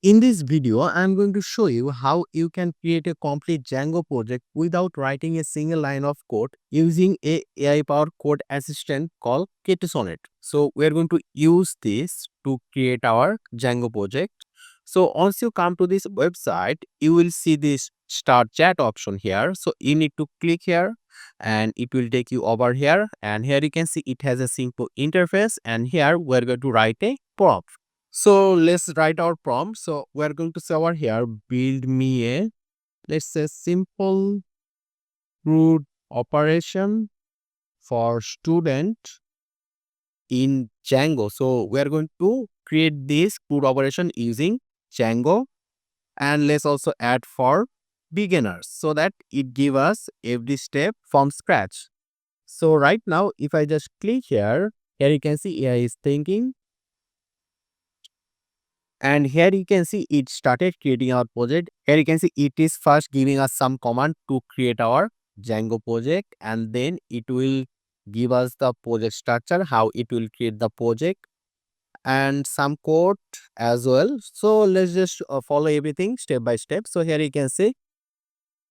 In this video, I'm going to show you how you can create a complete Django project without writing a single line of code using a AI-powered code assistant called K2Sonnet. So we're going to use this to create our Django project. So once you come to this website, you will see this start chat option here. So you need to click here and it will take you over here. And here you can see it has a simple interface, and here we're going to write a prompt. So let's write our prompt. So we're going to say over here, build me a, let's say, simple CRUD operation for student in Django. So we're going to create this CRUD operation using Django, and let's also add for beginners so that it give us every step from scratch. So right now, if I just click here you can see AI is thinking. And here you can see it started creating our project. Here you can see it is first giving us some command to create our Django project, and then it will give us the project structure, how it will create the project, and some code as well. So let's just follow everything step by step. So here you can see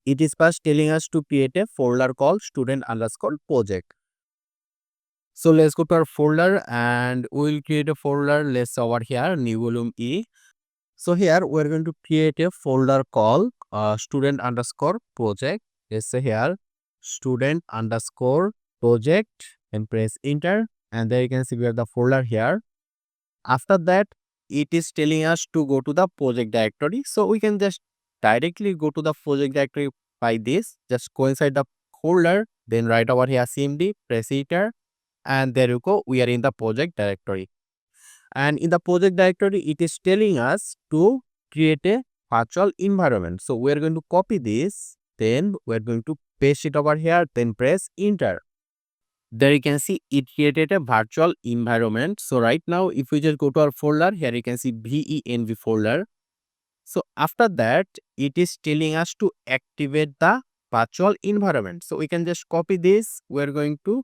it is first telling us to create a folder called student underscore project. So let's go to our folder and we'll create a folder. Let's over here new volume E. So here we're going to create a folder called student underscore project. Let's say here student underscore project and press enter, and there you can see we have the folder here. After that, it is telling us to go to the project directory. So we can just directly go to the project directory by this. Just go inside the folder, then right over here cmd, press enter, and there you go. We are in the project directory. And in the project directory, it is telling us to create a virtual environment. So we are going to copy this, then we are going to paste it over here, then press enter. There you can see it created a virtual environment. So right now, if we just go to our folder, here you can see venv folder. So after that, it is telling us to activate the virtual environment. So we can just copy this. We're going to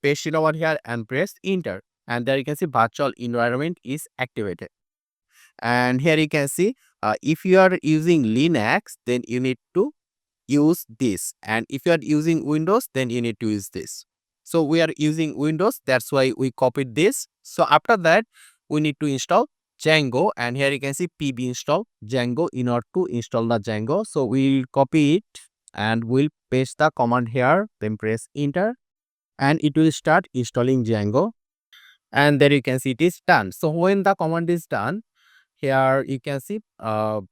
paste it over here and press enter. And there you can see virtual environment is activated. And here you can see if you are using Linux, then you need to use this. And if you are using Windows, then you need to use this. So we are using Windows, that's why we copied this. So after that, we need to install Django, and here you can see pb install Django in order to install the Django. So we'll copy it and we'll paste the command here, then press enter, and it will start installing Django. And there you can see it is done. So when the command is done, here you can see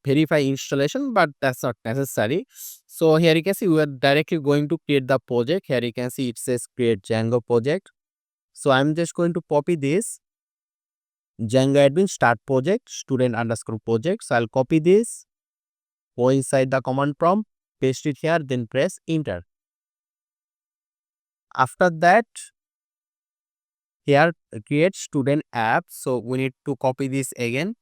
verify installation, but that's not necessary. So here you can see we are directly going to create the project. Here you can see it says create Django project. So I'm just going to copy this Django admin start project student underscore project. So I'll copy this, go inside the command prompt, paste it here, then press enter. After that, here create student app. So we need to copy this again,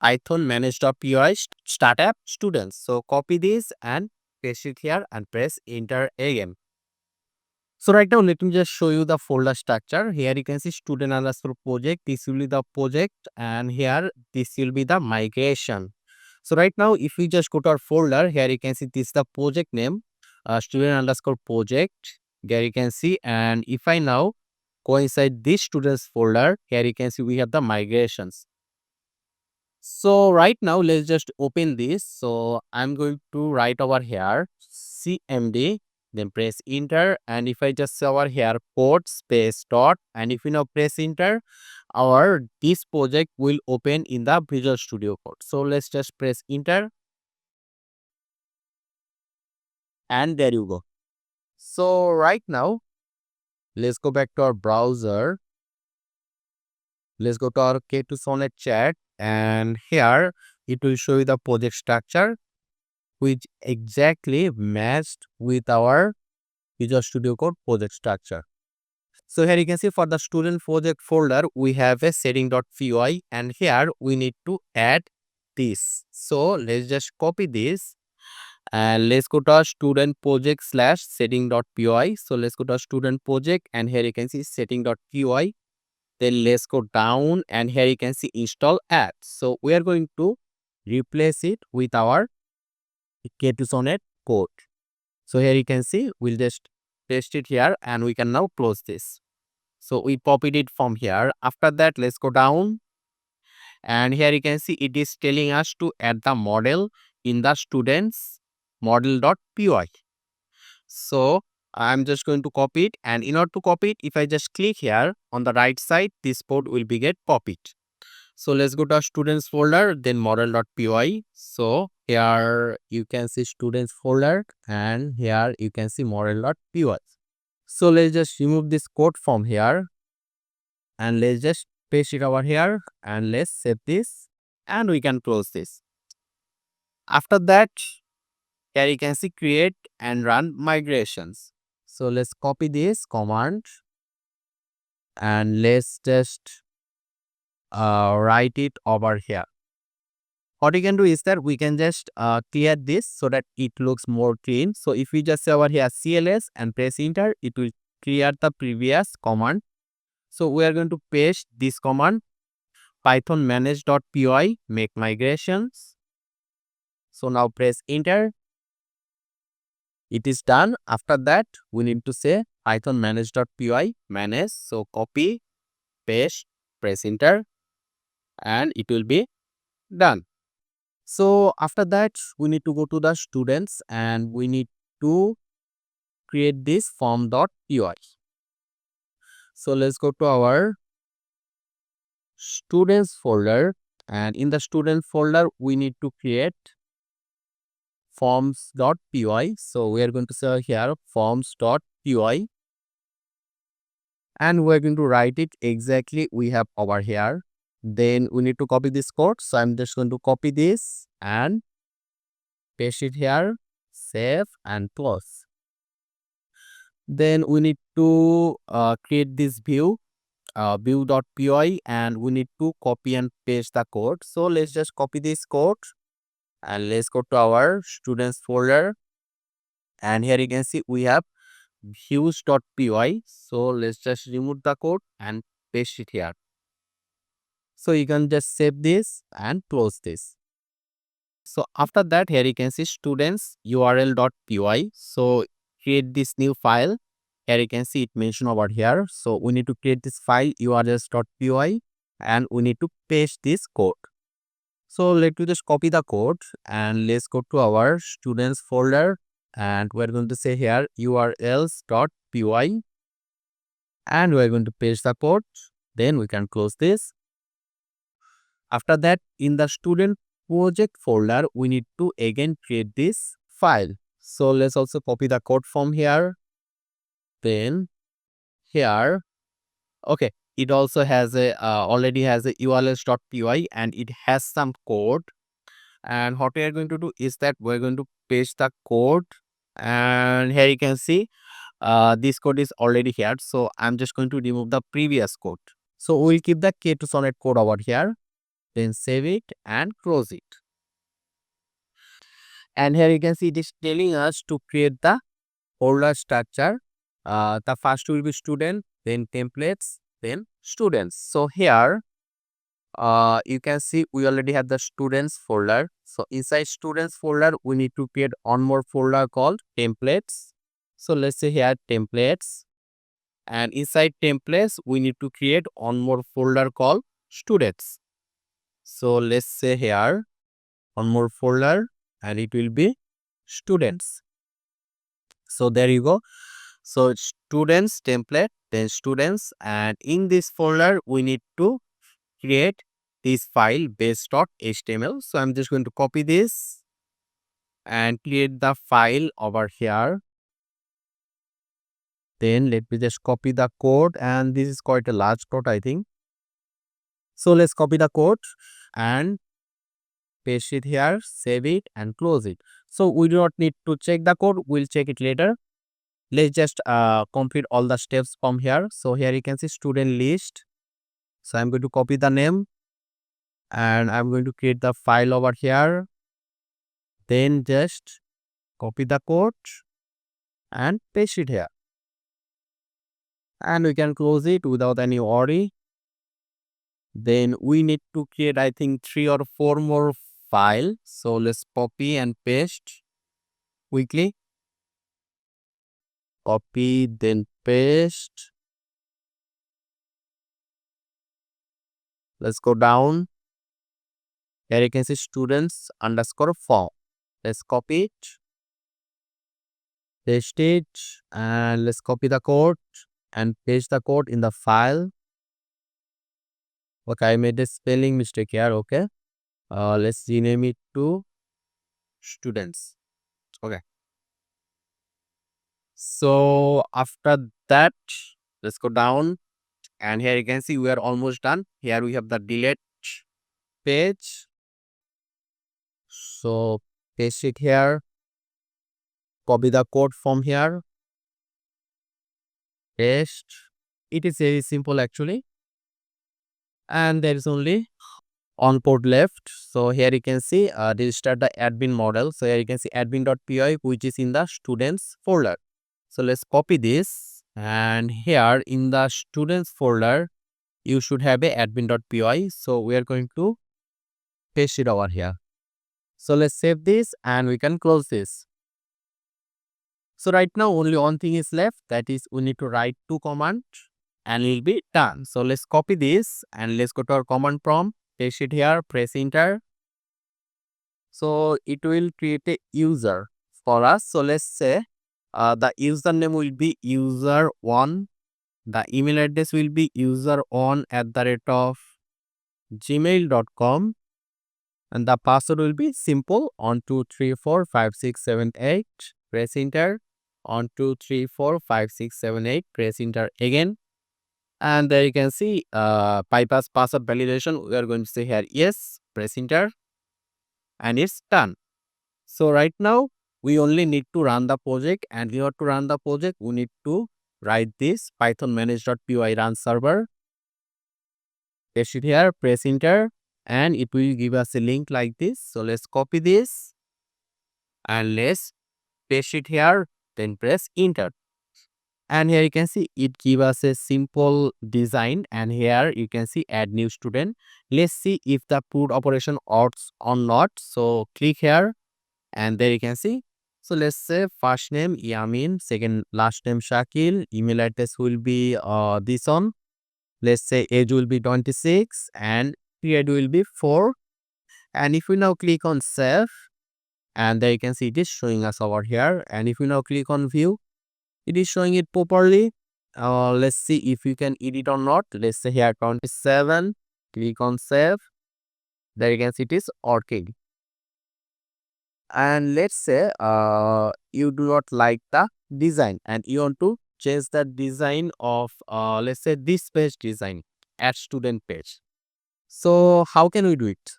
Python manage.py start app students. So copy this and paste it here and press enter again. So right now, let me just show you the folder structure. Here you can see student underscore project. This will be the project, and here this will be the migration. So right now, if we just go to our folder, here you can see this is the project name, student underscore project. There you can see, and if I now go inside this students folder, here you can see we have the migrations. So right now, let's just open this. So I'm going to write over here cmd, then press enter. And if I just say over here code space dot, and if you now press enter, our this project will open in the Visual Studio Code. So let's just press enter, and there you go. So right now, let's go back to our browser. Let's go to our K2Sonnet chat, and here it will show you the project structure, which exactly matched with our Visual Studio Code project structure. So here you can see for the student project folder, we have a setting.py, and here we need to add this. So let's just copy this and let's go to our student project slash setting.py. So let's go to our student project, and here you can see setting.py. Then let's go down, and here you can see install apps. So we are going to replace it with our K2Sonnet code. So here you can see we'll just paste it here and we can now close this. So we copied it from here. After that, let's go down and here you can see it is telling us to add the model in the students model.py. So I'm just going to copy it, and in order to copy it, if I just click here on the right side, this code will be get copied. So let's go to our students folder, then model.py. So here you can see students folder and here you can see model.py. So let's just remove this code from here and let's just paste it over here and let's save this and we can close this. After that, here you can see create and run migrations. So let's copy this command and let's just write it over here. What you can do is that we can just clear this so that it looks more clean. So if we just say over here CLS and press enter, it will clear the previous command. So we are going to paste this command python manage.py make migrations. So now press enter. It is done. After that, we need to say python manage.py manage. So copy, paste, press enter, and it will be done. So after that, we need to go to the students and we need to create this form.py. So let's go to our students folder, and in the student folder, we need to create forms.py. So we are going to say here forms.py and we're going to write it exactly we have over here. Then we need to copy this code. So I'm just going to copy this and paste it here, save and close. Then we need to create this view, view.py, and we need to copy and paste the code. So let's just copy this code and let's go to our students folder. And here you can see we have views.py. So let's just remove the code and paste it here. So you can just save this and close this. So after that, here you can see students url.py. So create this new file. Here you can see it mentioned over here. So we need to create this file urls.py and we need to paste this code. So let me just copy the code and let's go to our students folder and we're going to say here urls.py and we're going to paste the code. Then we can close this. After that, in the student project folder, we need to again create this file. So let's also copy the code from here. Then here, okay, it also has a already has a urls.py and it has some code. And what we are going to do is that we're going to paste the code. And here you can see this code is already here. So I'm just going to remove the previous code. So we'll keep the K2Sonnet code over here. Then save it and close it. And here you can see it is telling us to create the folder structure. The first will be student, then templates, then students. So here you can see we already have the students folder. So inside students folder, we need to create one more folder called templates. So let's say here templates. And inside templates, we need to create one more folder called students. So let's say here one more folder and it will be students. So there you go. So students template, then students, and in this folder we need to create this file base.html. So I'm just going to copy this and create the file over here. Then let me just copy the code, and this is quite a large code, I think. So let's copy the code and paste it here, save it and close it. So we do not need to check the code, we'll check it later. Let's just complete all the steps from here. So here you can see student list. So I'm going to copy the name and I'm going to create the file over here. Then just copy the code and paste it here. And we can close it without any worry. Then we need to create, I think, 3 or 4 more file. So let's copy and paste quickly. Copy, then paste. Let's go down. Here you can see students underscore form. Let's copy it, paste it, and let's copy the code and paste the code in the file. Okay, I made a spelling mistake here. Okay, let's rename it to students. Okay, so after that, let's go down, and here you can see we are almost done. Here we have the delete page. So paste it here, copy the code from here, paste. It is very simple actually, and there is only on port left. So here you can see register the admin model. So here you can see admin.py, which is in the students folder. So let's copy this, and here in the students folder you should have a admin.py. So we are going to paste it over here. So let's save this and we can close this. So right now only one thing is left, that is we need to write two commands and it will be done. So let's copy this and let's go to our command prompt, paste it here, press enter. So it will create a user for us. So let's say the username will be user1, the email address will be user1@gmail.com, and the password will be simple 12345678. Press enter. 12345678. Press enter again. And there you can see bypass password validation. We are going to say here yes. Press enter, and it's done. So right now we only need to run the project, and in order to run the project we need to write this python manage.py run server. Paste it here, press enter, and it will give us a link like this. So let's copy this and let's paste it here, then press enter. And here you can see it give us a simple design, and here you can see add new student. Let's see if the put operation works or not. So click here, and there you can see. So let's say first name Yamin, second last name Shakil, email address will be this one. Let's say age will be 26 and period will be 4. And if we now click on save, and there you can see it is showing us over here. And if we now click on view, it is showing it properly. Let's see if you can edit or not. Let's say here 27, click on save. There you can see it is working. And let's say you do not like the design and you want to change the design of let's say this page design, add student page. So how can we do it?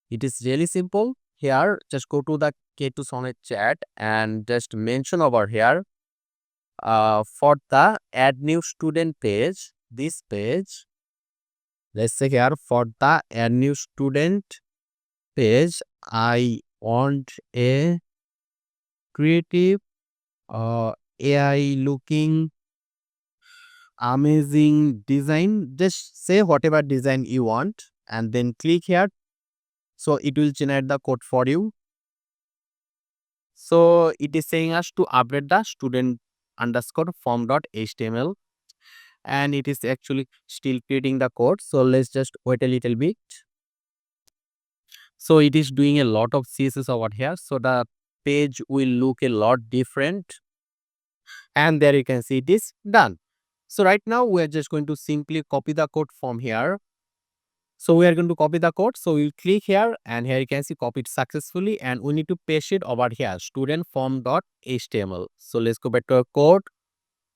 It is really simple. Here just go to the K2Sonnet chat and just mention over here for the add new student page, this page. Let's say here for the add new student page, I want a creative AI looking amazing design. Just say whatever design you want and then click here. So it will generate the code for you. So it is saying us to update the student underscore form.html, and it is actually still creating the code. So let's just wait a little bit. So it is doing a lot of CSS over here. So the page will look a lot different. And there you can see it is done. So right now we are just going to simply copy the code from here. So we are going to copy the code. So we'll click here, and here you can see copied successfully, and we need to paste it over here, student form.html. So let's go back to our code,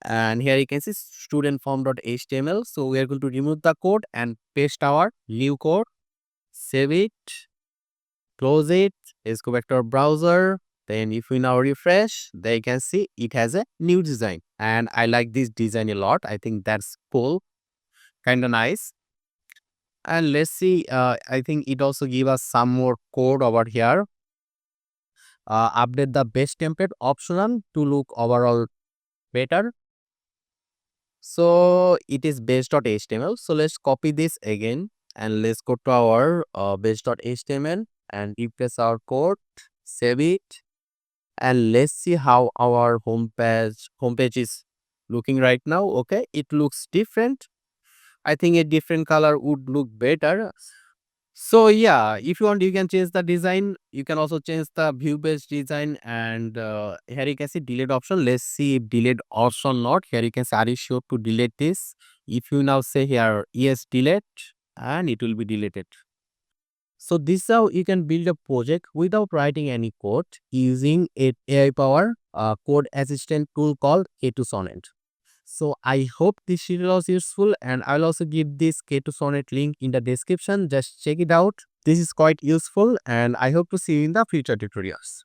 and here you can see student form.html. So we are going to remove the code and paste our new code, save it, close it. Let's go back to our browser. Then if we now refresh, there you can see it has a new design, and I like this design a lot. I think that's cool, kind of nice. And let's see, I think it also give us some more code over here. Update the base template optional to look overall better. So it is base.html. So let's copy this again and let's go to our base.html. and refresh our code, save it, and let's see how our homepage is looking right now. Okay, it looks different. I think a different color would look better. So yeah, if you want, you can change the design. You can also change the view based design, and here you can see delete option. Let's see if delete option not. Here you can say, are you sure to delete this? If you now say here yes, delete, and it will be deleted. So this is how you can build a project without writing any code using a AI power code assistant tool called K2Sonnet. So I hope this tutorial was useful, and I'll also give this K2Sonnet link in the description. Just check it out. This is quite useful, and I hope to see you in the future tutorials.